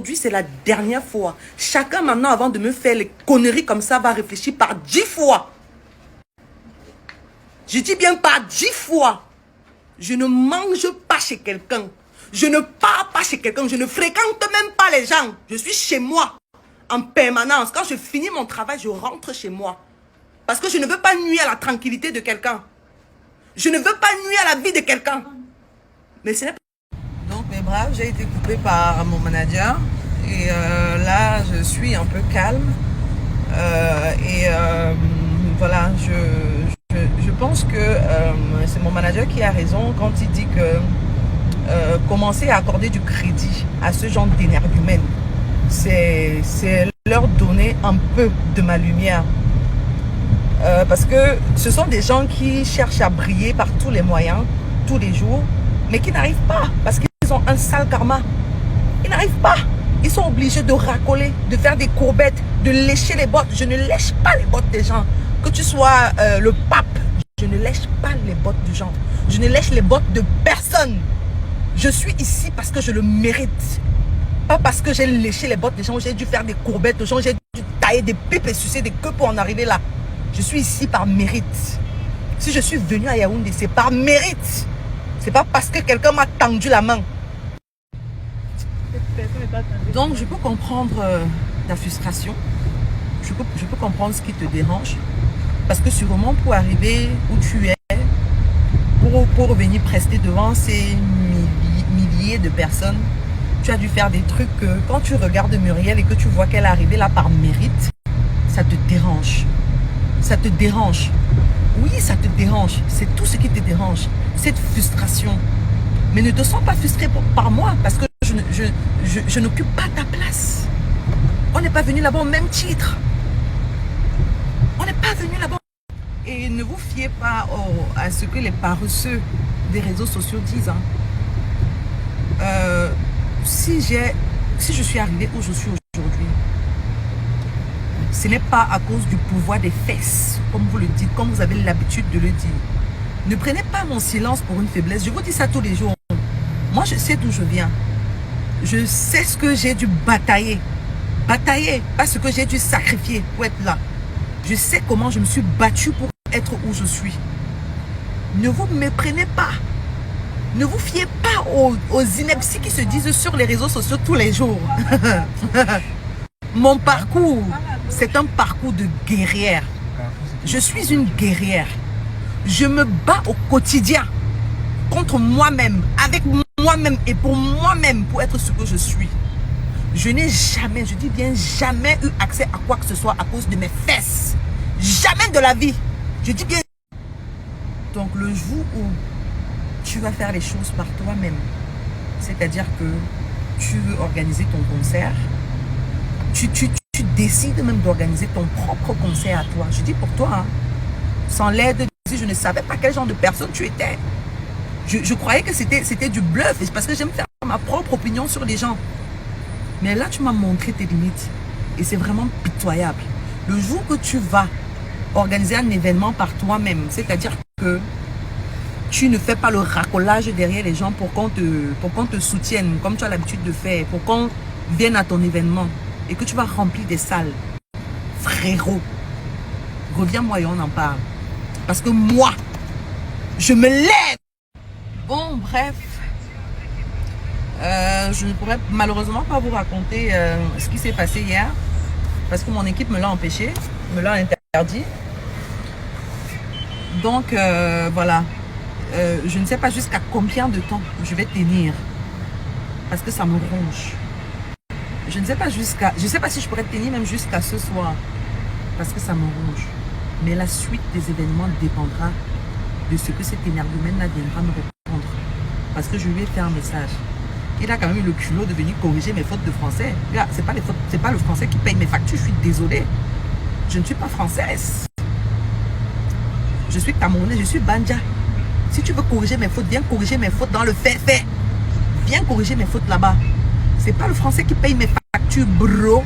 aujourd'hui, c'est la dernière fois. Chacun maintenant, avant de me faire les conneries comme ça, va réfléchir par 10 fois. Je dis bien par 10 fois. Je ne mange pas chez quelqu'un. Je ne pars pas chez quelqu'un. Je ne fréquente même pas les gens. Je suis chez moi en permanence. Quand je finis mon travail, je rentre chez moi. Parce que je ne veux pas nuire à la tranquillité de quelqu'un. Je ne veux pas nuire à la vie de quelqu'un. Mais ce n'est pas... Donc mes braves, j'ai été coupée par mon manager. Et là, je suis un peu calme. Voilà, je pense que c'est mon manager qui a raison quand il dit que commencer à accorder du crédit à ce genre d'énergumènes, c'est leur donner un peu de ma lumière. Parce que ce sont des gens qui cherchent à briller par tous les moyens, tous les jours, mais qui n'arrivent pas parce qu'ils ont un sale karma. Ils n'arrivent pas. Ils sont obligés de racoler, de faire des courbettes, de lécher les bottes. Je ne lèche pas les bottes des gens. Que tu sois le pape, je ne lèche pas les bottes des gens. Je ne lèche les bottes de personne. Je suis ici parce que je le mérite. Pas parce que j'ai léché les bottes des gens, j'ai dû faire des courbettes aux gens, j'ai dû tailler des pipes et sucer des queues pour en arriver là. Je suis ici par mérite. Si je suis venu à Yaoundé, c'est par mérite. C'est pas parce que quelqu'un m'a tendu la main. Donc je peux comprendre ta frustration. Je peux comprendre ce qui te dérange. Parce que sûrement pour arriver où tu es, pour venir prester devant ces milliers de personnes, tu as dû faire des trucs que quand tu regardes Muriel et que tu vois qu'elle est arrivée là par mérite, ça te dérange. Ça te dérange. Oui, ça te dérange. C'est tout ce qui te dérange. Cette frustration. Mais ne te sens pas frustré par moi parce que je n'occupe pas ta place. On n'est pas venu là-bas au même titre. On n'est pas venu là-bas. Et ne vous fiez pas à ce que les paresseux des réseaux sociaux disent. Si je suis arrivée où je suis aujourd'hui, ce n'est pas à cause du pouvoir des fesses, comme vous le dites, comme vous avez l'habitude de le dire. Ne prenez pas mon silence pour une faiblesse. Je vous dis ça tous les jours. Moi, je sais d'où je viens. Je sais ce que j'ai dû batailler. Batailler, pas ce que j'ai dû sacrifier pour être là. Je sais comment je me suis battue pour être où je suis. Ne vous méprenez pas. Ne vous fiez pas aux inepties qui se disent sur les réseaux sociaux tous les jours. Mon parcours, c'est un parcours de guerrière. Je suis une guerrière. Je me bats au quotidien contre moi-même, avec moi-même et pour moi-même, pour être ce que je suis. Je n'ai jamais, je dis bien jamais eu accès à quoi que ce soit à cause de mes fesses. Jamais de la vie. Je dis bien. Donc le jour où tu vas faire les choses par toi-même, c'est-à-dire que tu veux organiser ton concert, tu décides même d'organiser ton propre concert à toi. Je dis pour toi, sans l'aide, je ne savais pas quel genre de personne tu étais. Je croyais que c'était du bluff, c'est parce que j'aime faire ma propre opinion sur les gens. Mais là, tu m'as montré tes limites. Et c'est vraiment pitoyable. Le jour que tu vas organiser un événement par toi-même, c'est-à-dire que tu ne fais pas le racolage derrière les gens pour qu'on te soutienne, comme tu as l'habitude de faire, pour qu'on vienne à ton événement et que tu vas remplir des salles. Frérot, reviens-moi et on en parle. Parce que moi, je me lève. Bon, bref. Je ne pourrais malheureusement pas vous raconter ce qui s'est passé hier. Parce que mon équipe me l'a empêché, me l'a interdit. Donc, voilà. Je ne sais pas jusqu'à combien de temps je vais tenir. Parce que ça me ronge. Je ne sais pas je sais pas si je pourrais tenir même jusqu'à ce soir. Parce que ça me ronge. Mais la suite des événements dépendra de ce que cet énergumène-là viendra me répondre. Parce que je lui ai fait un message. Il a quand même eu le culot de venir corriger mes fautes de français. C'est pas le français qui paye mes factures, je suis désolée. Je ne suis pas française. Je suis camerounaise, je suis banja. Si tu veux corriger mes fautes, viens corriger mes fautes dans le fait. Viens corriger mes fautes là-bas. C'est pas le français qui paye mes factures, bro.